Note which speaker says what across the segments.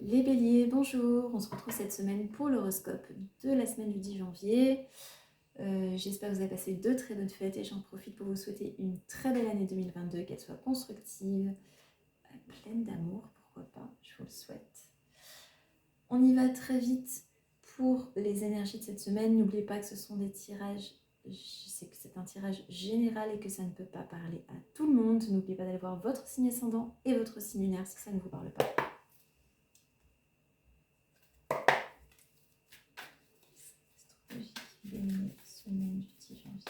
Speaker 1: Les béliers, bonjour, on se retrouve cette semaine pour l'horoscope de la semaine du 10 janvier. J'espère que vous avez passé de très bonnes fêtes et j'en profite pour vous souhaiter une très belle année 2022, qu'elle soit constructive, pleine d'amour, pourquoi pas, je vous le souhaite. On y va très vite pour les énergies de cette semaine. N'oubliez pas que ce sont des tirages, je sais que c'est un tirage général et que ça ne peut pas parler à tout le monde. N'oubliez pas d'aller voir votre signe ascendant et votre signe lunaire si ça ne vous parle pas. Semaine du 10 janvier.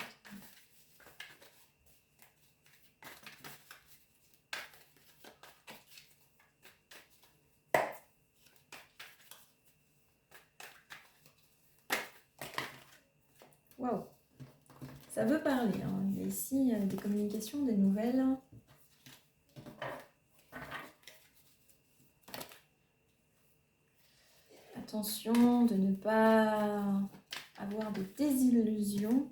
Speaker 1: Waouh, ça veut parler. Hein. Il y a ici des communications, des nouvelles. Attention de ne pas avoir de désillusions,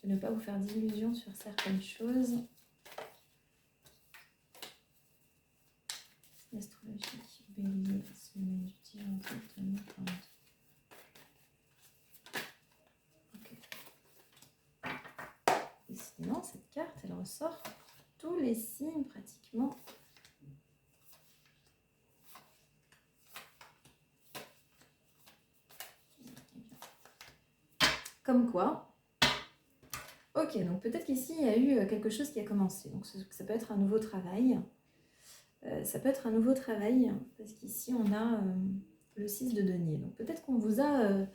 Speaker 1: de ne pas vous faire d'illusions sur certaines choses. L'astrologie, bélier, semaine du 10 janvier 2022. Et sinon, cette carte, elle ressort tous les signes pratiquement. Comme quoi. Ok, donc peut-être qu'ici, il y a eu quelque chose qui a commencé. Donc ça peut être un nouveau travail. Ça peut être un nouveau travail, parce qu'ici, on a le 6 de denier. Donc peut-être qu'on vous a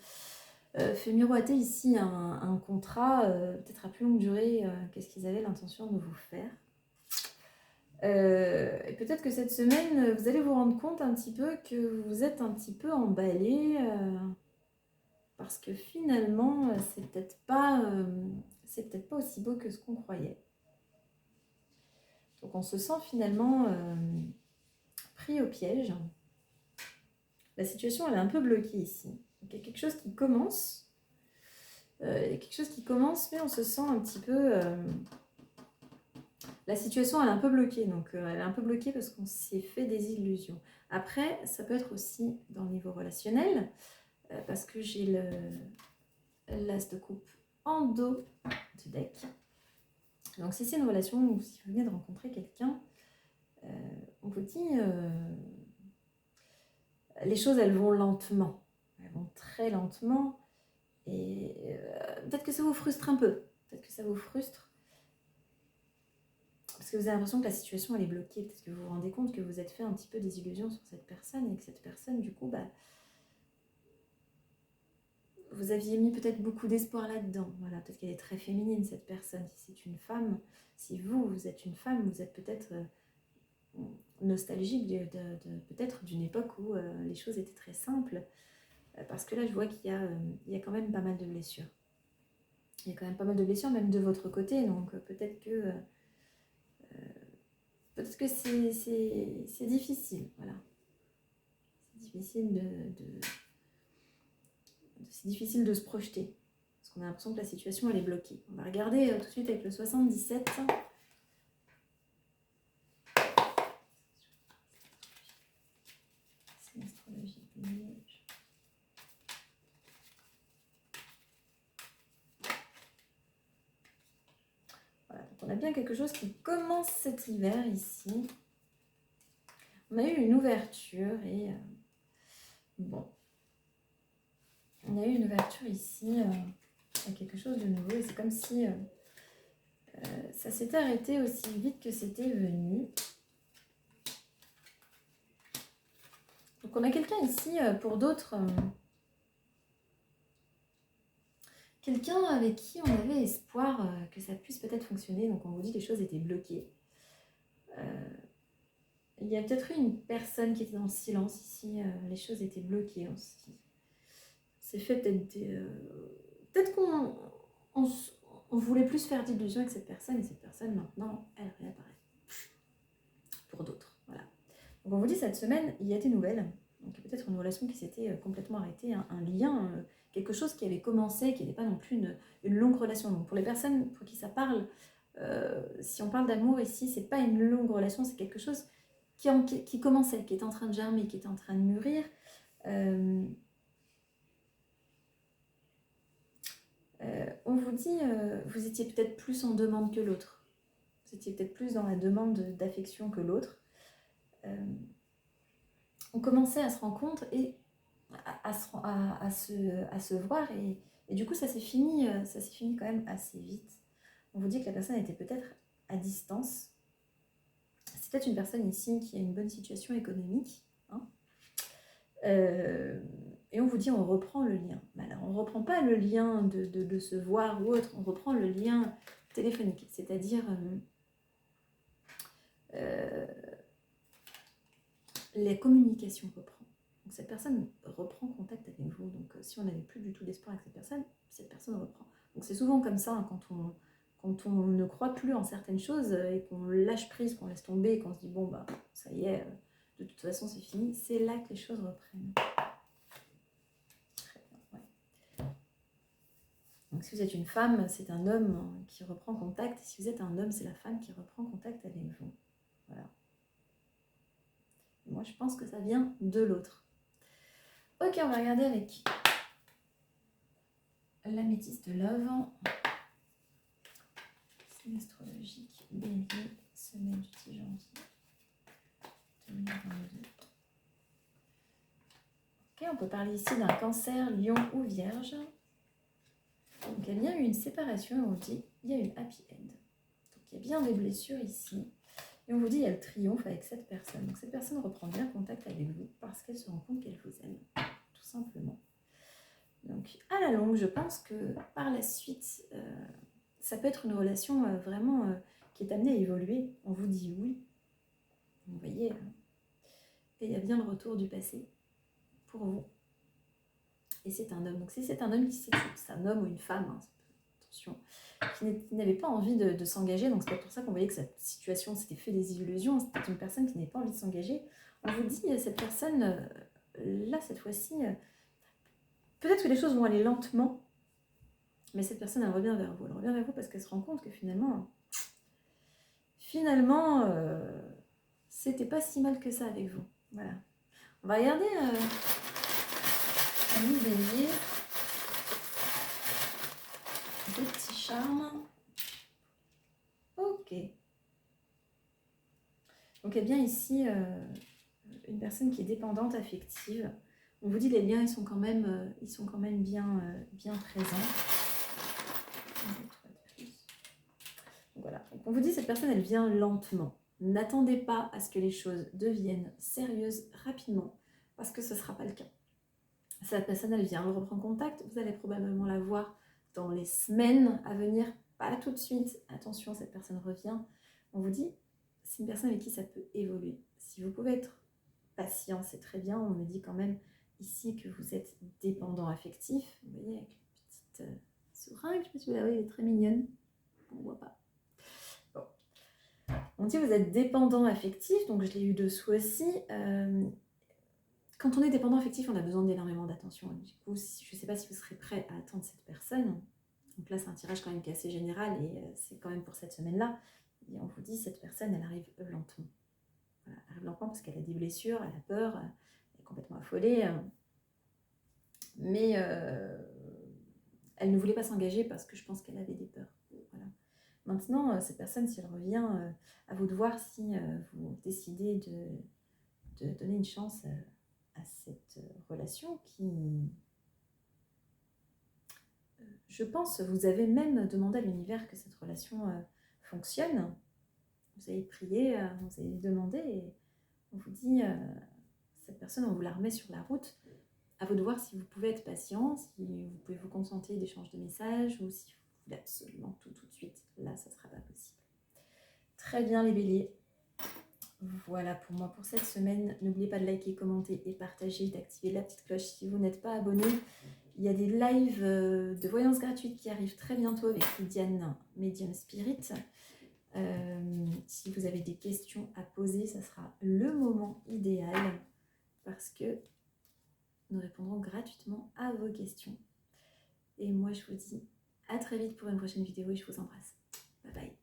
Speaker 1: fait miroiter ici un contrat, peut-être à plus longue durée, qu'est-ce qu'ils avaient l'intention de vous faire. Et peut-être que cette semaine, vous allez vous rendre compte un petit peu que vous êtes un petit peu emballé, parce que finalement, c'est peut-être pas aussi beau que ce qu'on croyait. Donc on se sent finalement pris au piège. La situation, elle est un peu bloquée ici. Donc, il y a quelque chose qui commence. Mais on se sent un petit peu... la situation, elle est un peu bloquée. Donc, elle est un peu bloquée parce qu'on s'est fait des illusions. Après, ça peut être aussi dans le niveau relationnel, parce que j'ai l'as de coupe en dos du deck. Donc, si c'est une relation ou si vous venez de rencontrer quelqu'un, on vous dit... les choses, elles vont lentement. Elles vont très lentement. Et peut-être que ça vous frustre un peu. Peut-être que ça vous frustre. Parce que vous avez l'impression que la situation, elle est bloquée. Peut-être que vous vous rendez compte que vous êtes fait un petit peu des illusions sur cette personne. Et que cette personne, du coup, vous aviez mis peut-être beaucoup d'espoir là-dedans. Voilà, peut-être qu'elle est très féminine, cette personne. Si c'est une femme, si vous êtes une femme, vous êtes peut-être... nostalgique peut-être d'une époque où les choses étaient très simples, parce que là je vois qu'il y a quand même pas mal de blessures. Il y a quand même pas mal de blessures même de votre côté, donc peut-être que c'est difficile, voilà. C'est difficile de se projeter, parce qu'on a l'impression que la situation elle est bloquée. On va regarder tout de suite avec le 77. C'est l'astrologie. Voilà, donc on a bien quelque chose qui commence cet hiver ici. On a eu une ouverture et bon, on a eu une ouverture ici à quelque chose de nouveau et c'est comme si ça s'était arrêté aussi vite que c'était venu. Donc on a quelqu'un ici pour d'autres, quelqu'un avec qui on avait espoir que ça puisse peut-être fonctionner. Donc on vous dit que les choses étaient bloquées. Il y a peut-être eu une personne qui était dans le silence ici, les choses étaient bloquées. C'est fait peut-être qu'on voulait plus faire d'illusions avec cette personne, et cette personne maintenant, elle réapparaît pour d'autres. Voilà. Donc on vous dit cette semaine, il y a des nouvelles. Donc peut-être une relation qui s'était complètement arrêtée, un lien, quelque chose qui avait commencé, qui n'était pas non plus une longue relation. Donc pour les personnes pour qui ça parle, si on parle d'amour ici, c'est pas une longue relation, c'est quelque chose qui commençait, qui est en train de germer, qui est en train de mûrir. On vous dit, vous étiez peut-être plus en demande que l'autre. Vous étiez peut-être plus dans la demande d'affection que l'autre. On commençait à se rendre compte et à se voir et du coup ça s'est fini quand même assez vite. On vous dit que la personne était peut-être à distance. C'est peut-être une personne ici qui a une bonne situation économique. Hein. Et on vous dit on reprend le lien. Alors on ne reprend pas le lien de se voir ou autre, on reprend le lien téléphonique, c'est-à-dire la communication reprend. Donc cette personne reprend contact avec vous. Donc si on n'avait plus du tout d'espoir avec cette personne reprend. Donc c'est souvent comme ça hein, quand on ne croit plus en certaines choses et qu'on lâche prise, qu'on laisse tomber et qu'on se dit bon bah ça y est, de toute façon c'est fini, c'est là que les choses reprennent. Très bien, ouais. Donc si vous êtes une femme, c'est un homme qui reprend contact. Et si vous êtes un homme, c'est la femme qui reprend contact avec vous. Voilà. Moi je pense que ça vient de l'autre. Ok, on va regarder avec l'améthyste love. Signe astrologique, bélier, semaine du 10 janvier 2022. Ok, on peut parler ici d'un cancer, lion ou vierge. Donc il y a bien eu une séparation, on vous dit, il y a une happy end. Donc il y a bien des blessures ici. Et on vous dit, il y a le triomphe avec cette personne. Donc cette personne reprend bien contact avec vous parce qu'elle se rend compte qu'elle vous aime, tout simplement. Donc à la longue, je pense que par la suite, ça peut être une relation vraiment qui est amenée à évoluer. On vous dit oui. Vous voyez, et il y a bien le retour du passé pour vous. Et c'est un homme. Donc si c'est un homme, c'est un homme ou une femme, hein, attention, qui n'avait pas envie de s'engager. Donc c'est pas pour ça qu'on voyait que cette situation s'était fait des illusions. C'était une personne qui n'avait pas envie de s'engager. On vous dit, cette personne, là, cette fois-ci, peut-être que les choses vont aller lentement, mais cette personne, elle revient vers vous. Elle revient vers vous parce qu'elle se rend compte que finalement, c'était pas si mal que ça avec vous. Voilà. On va regarder ami bélier, des petits charmes. Ok. Donc il y a bien ici une personne qui est dépendante affective. On vous dit les liens ils sont quand même bien présents. Donc, voilà. Donc, on vous dit cette personne elle vient lentement. N'attendez pas à ce que les choses deviennent sérieuses rapidement parce que ce ne sera pas le cas. Cette personne elle vient, elle reprend contact. Vous allez probablement la voir dans les semaines à venir, pas tout de suite. Attention, cette personne revient. On vous dit c'est une personne avec qui ça peut évoluer. Si vous pouvez être patient, c'est très bien. On me dit quand même ici que vous êtes dépendant affectif. Vous voyez, avec une petite seringue, je me suis dit, ah oui, elle est très mignonne. On voit pas. Bon. On dit que vous êtes dépendant affectif, donc je l'ai eu dessous aussi. Quand on est dépendant affectif, on a besoin d'énormément d'attention. Du coup, je ne sais pas si vous serez prêt à attendre cette personne. Donc là, c'est un tirage quand même qui est assez général et c'est quand même pour cette semaine-là. Et on vous dit, cette personne, elle arrive lentement. Voilà, elle arrive lentement parce qu'elle a des blessures, elle a peur, elle est complètement affolée. Mais elle ne voulait pas s'engager parce que je pense qu'elle avait des peurs. Voilà. Maintenant, cette personne, si elle revient, à vous de voir si vous décidez de donner une chance à cette relation qui... je pense, vous avez même demandé à l'univers que cette relation fonctionne. Vous avez prié, vous avez demandé et on vous dit, cette personne, on vous la remet sur la route. À vous de voir si vous pouvez être patient, si vous pouvez vous contenter d'échanges de messages ou si vous voulez absolument tout de suite. Là, ça ne sera pas possible. Très bien les béliers. Voilà pour moi pour cette semaine. N'oubliez pas de liker, commenter et partager, d'activer la petite cloche si vous n'êtes pas abonné. Il y a des lives de voyance gratuite qui arrivent très bientôt avec Lydiane, Medium Spirit. Si vous avez des questions à poser, ça sera le moment idéal parce que nous répondrons gratuitement à vos questions. Et moi, je vous dis à très vite pour une prochaine vidéo et je vous embrasse. Bye bye.